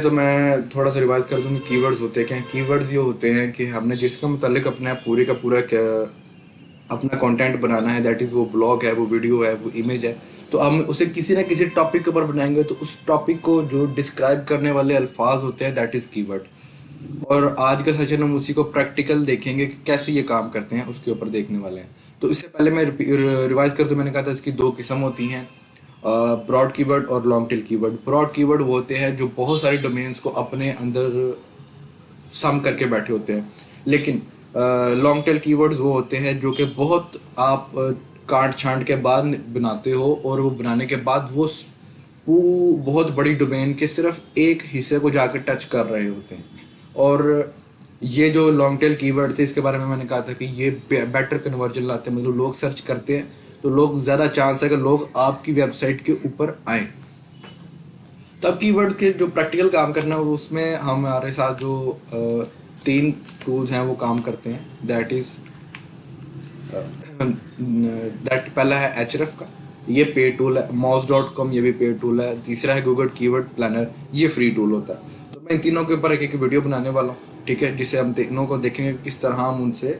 तो मैं थोड़ा सा रिवाइज कर दूं कि कीवर्ड्स होते क्या हैं। कीवर्ड्स ये होते हैं कि हमने जिसके मुतालिक अपने पूरे का पूरा अपना कंटेंट बनाना है, दैट इज़ वो ब्लॉग है, वो वीडियो है, वो इमेज है, तो हम उसे किसी ना किसी टॉपिक के ऊपर बनाएंगे, तो उस टॉपिक को जो डिस्क्राइब करने वाले अल्फाज होते हैं दैट इज़ कीवर्ड। और आज का सेशन हम उसी को प्रैक्टिकल देखेंगे कि कैसे ये काम करते हैं, उसके ऊपर देखने वाले हैं। तो इससे पहले मैं रिवाइज कर दूं, मैंने कहा था इसकी दो किस्म होती हैं, ब्रॉड कीवर्ड और long tail keyword. Broad keyword वो होते हैं जो बहुत सारे डोमेन्स को अपने अंदर सम करके बैठे होते हैं, लेकिन लॉन्ग टेल कीवर्ड्स वो होते हैं जो कि बहुत आप काट छांट के बाद बनाते हो, और वो बनाने के बाद वो बहुत बड़ी डोमेन के सिर्फ एक हिस्से को जाकर टच कर रहे होते हैं। और ये जो लॉन्ग टेल कीवर्ड थे, इसके बारे में मैंने कहा था कि ये बेटर कन्वर्जन लाते हैं, मतलब लोग सर्च करते हैं तो लोग ज़्यादा चांस है कि लोग आपकी वेबसाइट के ऊपर आए। तब कीवर्ड के जो प्रैक्टिकल काम करना है उसमें हमारे साथ जो तीन टूल्स हैं वो काम करते हैं, दैट इज़ दैट पहला है एचरफ का, ये पेड टूल है। mouse.com ये भी पेड टूल है। तीसरा है गूगल कीवर्ड प्लानर, ये फ्री टूल होता है। तो मैं इन तीनों के ऊपर एक एक वीडियो बनाने वाला हूँ, ठीक है, जिसे हम तीनों को देखेंगे किस तरह हम उनसे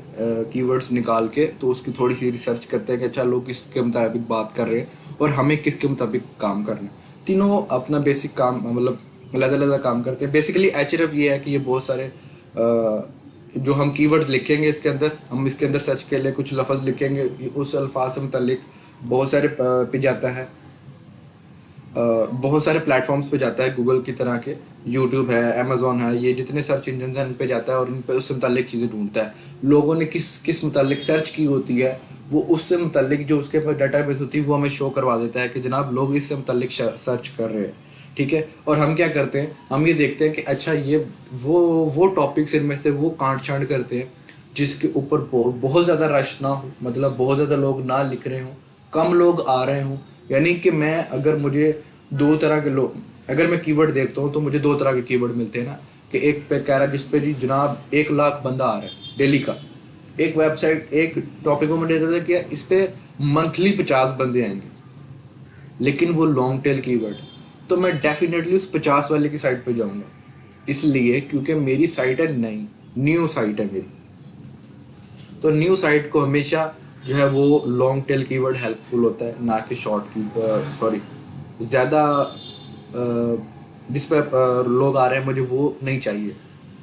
कीवर्ड्स निकाल के तो उसकी थोड़ी सी रिसर्च करते हैं कि अच्छा लोग किसके मुताबिक बात कर रहे हैं और हमें किसके मुताबिक काम करना है। तीनों अपना बेसिक काम मतलब अलग-अलग काम करते हैं। बेसिकली एचरफ ये है कि ये बहुत सारे जो हम कीवर्ड्स लिखेंगे इसके अंदर, हम इसके अंदर सर्च के लिए कुछ लफ्ज़ लिखेंगे, उस अल्फाज से मुतल्लिक बहुत सारे पे जाता है, बहुत सारे प्लेटफॉर्म्स पे जाता है, गूगल की तरह के, यूट्यूब है, अमेजोन है, ये जितने सर्च इंजन हैं इन पे जाता है और इन पे उससे मुतल्लिक चीज़ें ढूंढता है। लोगों ने किस किस मुतल्लिक सर्च की होती है, वो उससे मुतल्लिक जो उसके पास डाटाबेस होती है वो हमें शो करवा देता है कि जनाब लोग इससे मुतल्लिक सर्च कर रहे हैं, ठीक है। और हम क्या करते हैं, हम ये देखते हैं कि अच्छा ये वो टॉपिक्स इनमें से वो काट छांट करते हैं जिसके ऊपर बहुत ज़्यादा रश ना हो, मतलब बहुत ज़्यादा लोग ना लिख रहे हों, कम लोग आ रहे हों। यानी कि मैं अगर मुझे दो तरह के लोग, अगर मैं कीवर्ड देखता हूँ तो मुझे दो तरह के कीवर्ड मिलते हैं ना, कि एक पे कह रहा है जिस पे जी जनाब 1 लाख बंदा आ रहा है डेली का, एक वेबसाइट एक टॉपिक को मैंने देता था कि इस पे मंथली 50 बंदे आएंगे, लेकिन वो लॉन्ग टेल कीवर्ड, तो मैं डेफिनेटली उस 50 वाले की साइट पे जाऊंगा, इसलिए क्योंकि मेरी साइट है नई, न्यू साइट है मेरी। तो न्यू साइट को हमेशा जो है वो लॉन्ग टेल कीवर्ड हेल्पफुल होता है, ना कि शॉर्ट की सॉरी ज़्यादा जिस पर लोग आ रहे हैं मुझे वो नहीं चाहिए।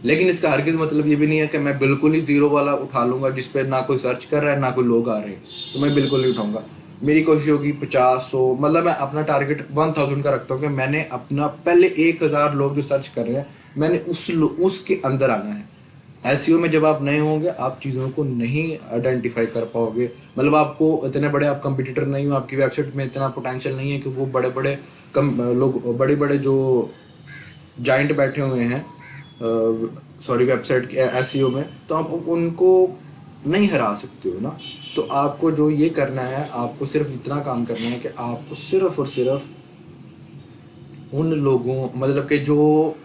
लेकिन इसका हरगिज़ मतलब ये भी नहीं है कि मैं बिल्कुल ही ज़ीरो वाला उठा लूँगा जिस पर ना कोई सर्च कर रहा है ना कोई लोग आ रहे हैं, तो मैं बिल्कुल नहीं उठाऊँगा। मेरी कोशिश होगी 50-100, मतलब मैं अपना टारगेट 1000 का रखता हूँ कि मैंने अपना पहले 1000 लोग जो सर्च कर रहे हैं मैंने उसके अंदर आना है। एसईओ में जब आप नए होंगे आप चीज़ों को नहीं आइडेंटिफाई कर पाओगे, मतलब आपको इतने बड़े आप कंपटीटर नहीं हो, आपकी वेबसाइट में इतना पोटेंशियल नहीं है कि वो बड़े बड़े लोग बड़े बड़े जो जाइंट बैठे हुए हैं सॉरी वेबसाइट के एसईओ में, तो आप उनको नहीं हरा सकते हो ना। तो आपको जो ये करना है, आपको सिर्फ इतना काम करना है कि आपको सिर्फ और सिर्फ उन लोगों, मतलब कि जो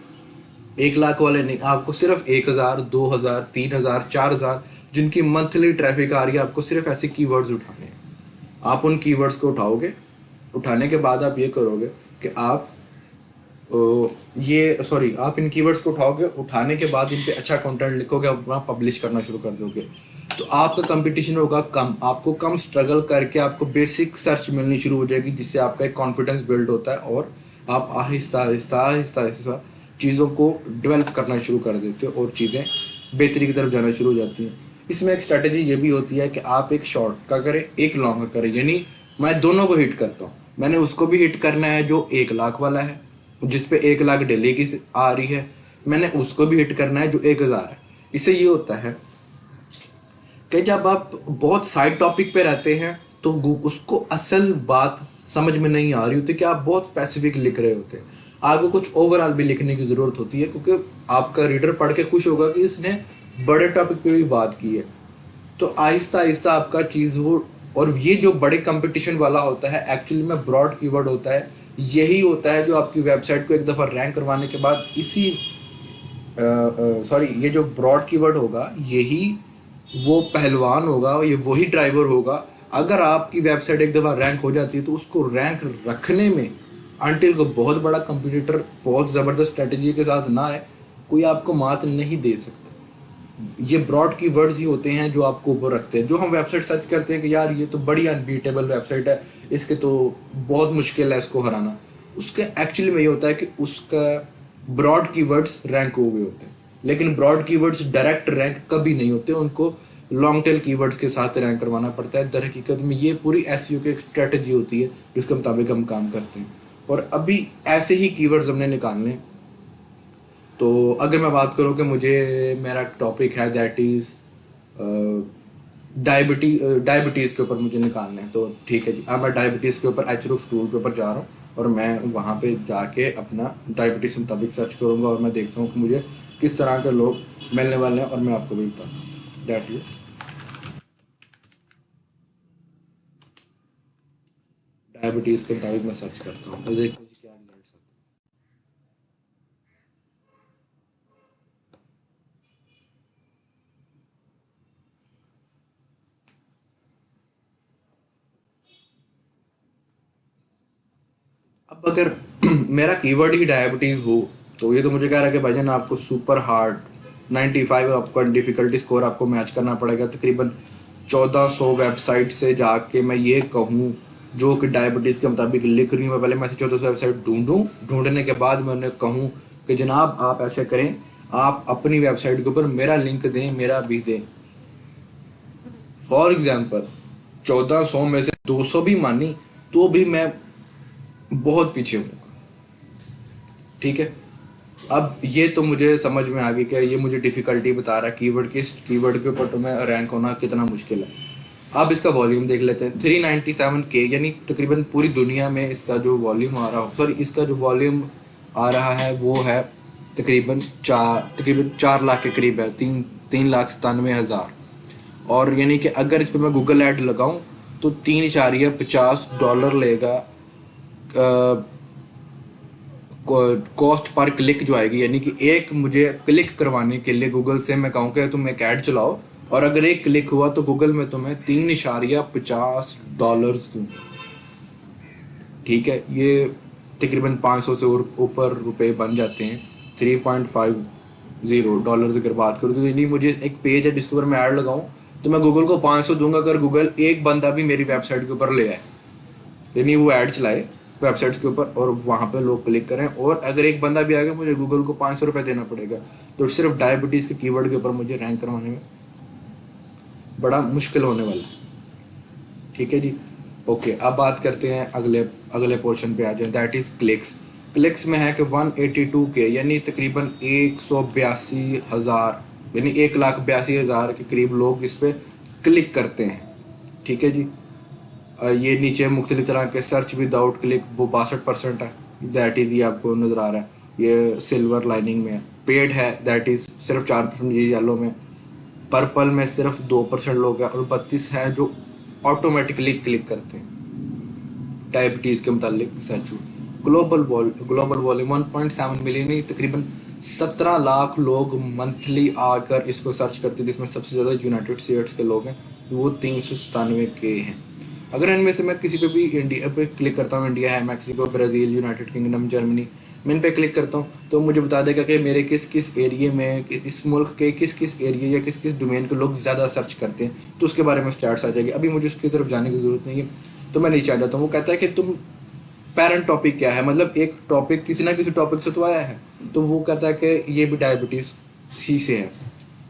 1 लाख वाले नहीं, आपको सिर्फ 1000, 2000, 3000, 4000 जिनकी मंथली ट्रैफिक आ रही है, आपको सिर्फ ऐसे कीवर्ड्स उठाने हैं। आप उन कीवर्ड्स को उठाओगे, उठाने के बाद आप ये करोगे कि आप आप इन कीवर्ड्स को उठाओगे, उठाने के बाद इन पे अच्छा कंटेंट लिखोगे, अपना पब्लिश करना शुरू कर दोगे, तो आपका कंपटीशन होगा कम, आपको कम स्ट्रगल करके आपको बेसिक सर्च मिलनी शुरू हो जाएगी, जिससे आपका एक कॉन्फिडेंस बिल्ड होता है और आप आहिस्ता आहिस्ता आहिस्ता आहिस्ता चीज़ों को डेवलप करना शुरू कर देते हो और चीज़ें बेहतरी की तरफ जाना शुरू हो जाती हैं। इसमें एक स्ट्रैटेजी ये भी होती है कि आप एक शॉर्ट का करें, एक लॉन्ग का करें, यानी मैं दोनों को हिट करता हूँ। मैंने उसको भी हिट करना है जो 1 लाख वाला है, जिस पे 1 लाख डेली की आ रही है, मैंने उसको भी हिट करना है जो 1000 है। इससे ये होता है कि जब आप बहुत साइड टॉपिक पे रहते हैं तो उसको असल बात समझ में नहीं आ रही होती कि आप बहुत स्पेसिफिक लिख रहे होते हैं, आपको कुछ ओवरऑल भी लिखने की ज़रूरत होती है, क्योंकि आपका रीडर पढ़ के खुश होगा कि इसने बड़े टॉपिक पे भी बात की है। तो आहिस्ता आहिस्ता आपका चीज़ वो, और ये जो बड़े कंपटीशन वाला होता है एक्चुअली में ब्रॉड कीवर्ड होता है, यही होता है जो आपकी वेबसाइट को एक दफ़ा रैंक करवाने के बाद ये जो ब्रॉड कीवर्ड होगा यही वो पहलवान होगा, ये वही ड्राइवर होगा। अगर आपकी वेबसाइट एक दफ़ा रैंक हो जाती है तो उसको रैंक रखने में अनटिल को बहुत बड़ा कंपटीटर बहुत ज़बरदस्त स्ट्रेटजी के साथ ना आए, कोई आपको मात नहीं दे सकता। ये ब्रॉड कीवर्ड्स ही होते हैं जो आपको ऊपर रखते हैं। जो हम वेबसाइट सर्च करते हैं कि यार ये तो बड़ी अनबीटेबल वेबसाइट है, इसके तो बहुत मुश्किल है इसको हराना, उसके एक्चुअली में ये होता है कि उसका ब्रॉड कीवर्ड्स रैंक हो गए होते हैं। लेकिन ब्रॉड कीवर्ड्स डायरेक्ट रैंक कभी नहीं होते, उनको लॉन्ग टेल कीवर्ड्स के साथ रैंक करवाना पड़ता है। दर हकीकत में ये पूरी एसईओ की एक स्ट्रेटजी होती है जिसके मुताबिक हम काम करते हैं। और अभी ऐसे ही कीवर्ड्स हमने निकालने। तो अगर मैं बात करूँ कि मुझे मेरा टॉपिक है दैट इज़ डायबिटीज़ के ऊपर मुझे निकालना है, तो ठीक है जी, अब मैं डायबिटीज़ के ऊपर एचरूफ टूल के ऊपर जा रहा हूँ और मैं वहाँ पे जाके अपना डायबिटीज़ के मुताबिक सर्च करूँगा और मैं देखता हूँ कि मुझे किस तरह के लोग मिलने वाले हैं और मैं आपको भी बताता हूँ। दैट इज़ डायबिटीज़ के मुताबिक मैं सर्च करता हूँ, तो देखते हैं जी क्या रिजल्ट आता है। अब अगर मेरा कीवर्ड ही डायबिटीज़ हो, तो ये तो मुझे कह रहा है कि भाईजान आपको सुपर हार्ड 95 आपका डिफ़िकल्टी स्कोर आपको मैच करना पड़ेगा। तकरीबन 1400 वेबसाइट से जाके मैं ये कहूँ जो कि डायबिटीज़ के मुताबिक लिख रही हूँ, मैं पहले मैं 1400 वेबसाइट ढूंढूँ, ढूंढने के बाद मैं उन्हें कहूँ कि जनाब आप ऐसे करें, आप अपनी वेबसाइट के ऊपर मेरा लिंक दें, मेरा भी दें। फॉर एग्जाम्पल 1400 में से 200 भी मानी तो भी मैं बहुत पीछे हूँ। ठीक है, अब ये तो मुझे समझ में आ गई कि ये मुझे डिफ़िकल्टी बता रहा है कीवर्ड, किस कीवर्ड के ऊपर तो मैं रैंक होना कितना मुश्किल है। अब इसका वॉल्यूम देख लेते हैं, 397K, यानी तकरीबन पूरी दुनिया में इसका जो वॉल्यूम आ रहा हो, सॉरी इसका जो वॉल्यूम आ रहा है वो है तकरीबन 4 लाख के करीब है, 3,97,000। और यानी कि अगर इस पर मैं गूगल ऐड लगाऊं तो $3.50 लेगा कॉस्ट पर क्लिक जो आएगी। यानी कि एक मुझे क्लिक करवाने के लिए गूगल से मैं कहूँ कि तुम एक ऐड चलाओ और अगर एक क्लिक हुआ तो गूगल में तुम्हें $3.50 दूँ। ठीक है, ये तकरीबन 500 से ऊपर रुपए बन जाते हैं। $3.50 अगर बात करूँ तो यानी मुझे एक पेज है जिसके ऊपर मैं ऐड लगाऊं तो मैं गूगल को 500 दूंगा अगर गूगल एक बंदा भी मेरी वेबसाइट के ऊपर ले आए, यानी वो ऐड चलाए वेबसाइट्स के ऊपर और वहाँ पे लोग क्लिक करें, और अगर एक बंदा भी आ गया मुझे गूगल को 500 रुपये देना पड़ेगा। तो सिर्फ डायबिटीज़ के कीवर्ड के ऊपर मुझे रैंक करवाने में बड़ा मुश्किल होने वाला है। ठीक है जी, ओके, अब बात करते हैं अगले अगले पोर्शन पे आ जाए, दैट इज़ क्लिक्स। क्लिक्स में है कि 182K, यानी तकरीबन 182,000, यानी 1,82,000 के करीब लोग इस पर क्लिक करते हैं। ठीक है जी, ये नीचे मुख्तलिफ तरह के सर्च विदाउट क्लिक वो 62% है, दैट इज़ ये आपको नज़र आ रहा है, ये सिल्वर लाइनिंग में है। पेड है दैट इज़ सिर्फ 4%, ये येलो में। पर्पल में सिर्फ 2% लोग हैं और 32 हैं जो ऑटोमेटिकली क्लिक करते हैं डायबिटीज़ के मुतालिक सर्च। ग्लोबल वॉल्यूम 1.7 मिलियन, तकरीबन 17 लाख लोग मंथली आकर इसको सर्च करते हैं, जिसमें सबसे ज़्यादा यूनाइटेड स्टेट्स के लोग हैं, वो 397K हैं। अगर इनमें से मैं किसी पे भी इंडिया पे क्लिक करता हूँ, इंडिया है, Mexico, Brazil, United kingdom, Germany, मैं इन पे क्लिक करता हूँ तो मुझे बता देगा कि मेरे किस किस एरिया में, इस मुल्क के किस किस एरिया या किस किस डोमेन के लोग ज़्यादा सर्च करते हैं, तो उसके बारे में स्टैट्स आ जाएगी। अभी मुझे उसकी तरफ जाने की ज़रूरत नहीं है, तो मैं नीचे आ जाता हूँ। वो कहता है कि तुम पेरेंट टॉपिक क्या है, मतलब एक टॉपिक किसी ना किसी टॉपिक से तो आया है, तो वो कहता है कि ये भी डायबिटीज़ सी से है।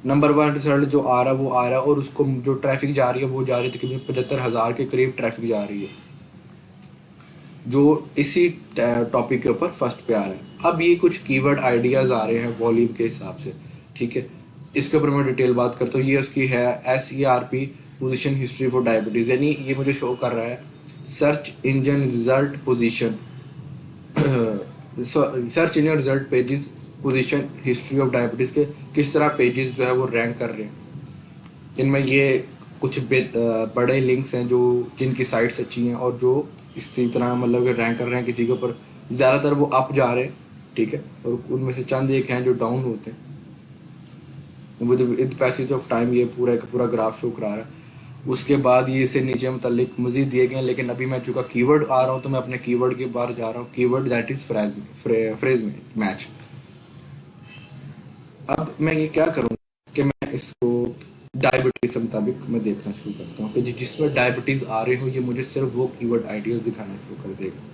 नंबर 1 रिजल्ट जो आ रहा है वो आ रहा है और उसको जो ट्रैफिक जा रही है वो जा रही है, तकरीबन 75,000 के करीब ट्रैफिक जा रही है जो इसी टॉपिक के ऊपर फर्स्ट पे आ रहा है। अब ये कुछ कीवर्ड आइडियाज़ आ रहे हैं वॉल्यूम के हिसाब से। ठीक है, इसके ऊपर मैं डिटेल बात करता हूँ। ये उसकी है SERP position history for diabetes, यानी ये मुझे शो कर रहा है search engine result position, search engine result pages position history of diabetes के किस तरह पेजेस जो है वो रैंक कर रहे हैं। इनमें ये कुछ बड़े लिंक्स हैं जो जिनकी साइट्स अच्छी हैं और जो इसी तरह मतलब रैंक कर रहे हैं किसी के ऊपर, ज़्यादातर वो अप जा रहे हैं। ठीक है, और उनमें से चंद एक हैं जो डाउन होते हैं। विद पैसेज ऑफ टाइम ये पूरा का पूरा ग्राफ शो करा रहा है। उसके बाद ये इससे नीचे मुतल्लिक मज़ीद दिए गए हैं, लेकिन अभी मैं चूँकि कीवर्ड आ रहा हूँ तो मैं अपने कीवर्ड के बाहर जा रहा हूँ। कीवर्ड दैट इज़ फ्रेज़ में मैच। अब मैं ये क्या करूँगा कि मैं इसको डायबिटीज़ से मुताबिक मैं देखना शुरू करता हूँ कि जिसमें डायबिटीज़ आ रहे हो ये मुझे सिर्फ वो कीवर्ड आइडियाज़ दिखाना शुरू कर देगा।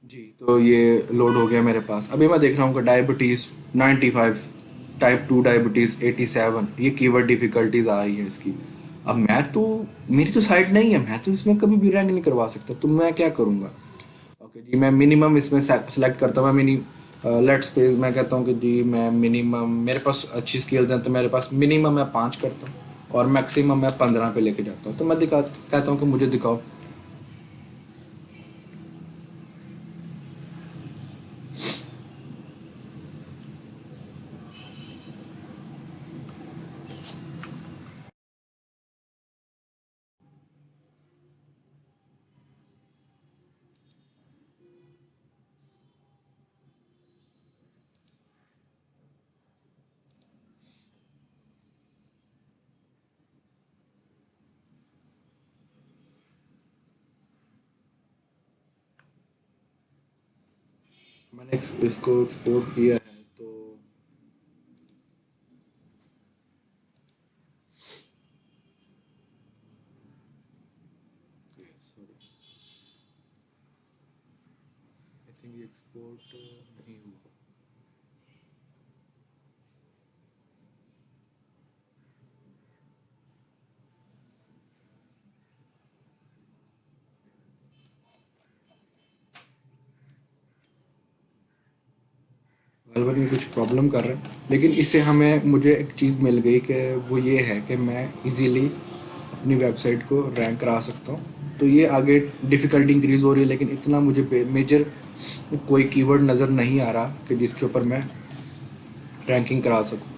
जी, तो ये लोड हो गया मेरे पास। अभी मैं देख रहा हूँ कि डायबिटीज़ 95, टाइप 2 डायबिटीज़ 87, ये कीवर्ड डिफ़िकल्टीज आ रही हैं इसकी। अब मैं तो, मेरी तो साइट नहीं है, मैं तो इसमें कभी भी रैंक नहीं करवा सकता, तो मैं क्या करूँगा? ओके जी, मैं मिनिमम इसमें सेलेक्ट करता हूँ। मैं लेट्स पे मैं कहता हूँ कि जी मैं मिनिमम, मेरे पास अच्छी स्किल्स हैं तो मेरे पास मिनिमम मैं 5 करता हूँ और मैक्सिमम मैं 15 पे लेके जाता हूँ। तो मैं कहता हूँ कि मुझे दिखाओ। मैंने इसको एक्सपोर्ट किया है तो सॉरी, आई थिंक ये एक्सपोर्ट नहीं हुआ। गलत में कुछ प्रॉब्लम कर रहा है, लेकिन इससे हमें मुझे एक चीज़ मिल गई कि वो ये है कि मैं इजीली अपनी वेबसाइट को रैंक करा सकता हूँ। तो ये आगे डिफ़िकल्टी इंक्रीज़ हो रही है, लेकिन इतना मुझे मेजर कोई कीवर्ड नज़र नहीं आ रहा कि जिसके ऊपर मैं रैंकिंग करा सकूँ।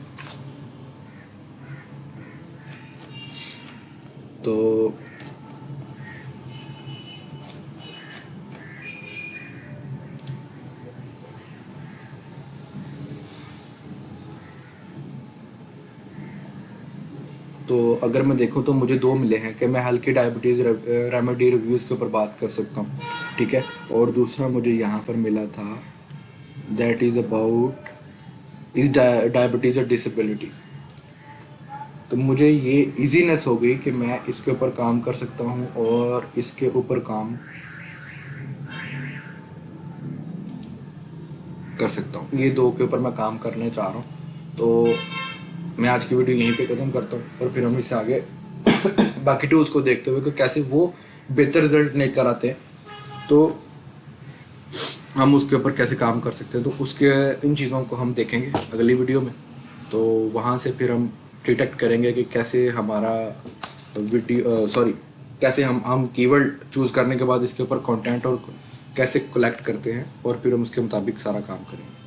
तो अगर मैं देखूँ तो मुझे 2 मिले हैं कि मैं हल्की डायबिटीज़ रेमेडी रिव्यूज़ के ऊपर बात कर सकता हूँ, ठीक है? और दूसरा मुझे यहाँ पर मिला था, that is about is diabetes a disability. तो मुझे ये इजीनेस हो गई कि मैं इसके ऊपर काम कर सकता हूँ और इसके ऊपर काम कर सकता हूँ। ये 2 के ऊपर मैं काम करने चाह रहा हूँ। तो मैं आज की वीडियो यहीं पे ख़त्म करता हूँ और फिर हम इससे आगे बाकी टूल्स को देखते हुए कि कैसे वो बेहतर रिजल्ट लेकर आते हैं, तो हम उसके ऊपर कैसे काम कर सकते हैं। तो उसके इन चीज़ों को हम देखेंगे अगली वीडियो में। तो वहाँ से फिर हम डिटेक्ट करेंगे कि कैसे हमारा वीडियो सॉरी कैसे हम कीवर्ड चूज़ करने के बाद इसके ऊपर कंटेंट और कैसे कलेक्ट करते हैं और फिर हम उसके मुताबिक सारा काम करेंगे।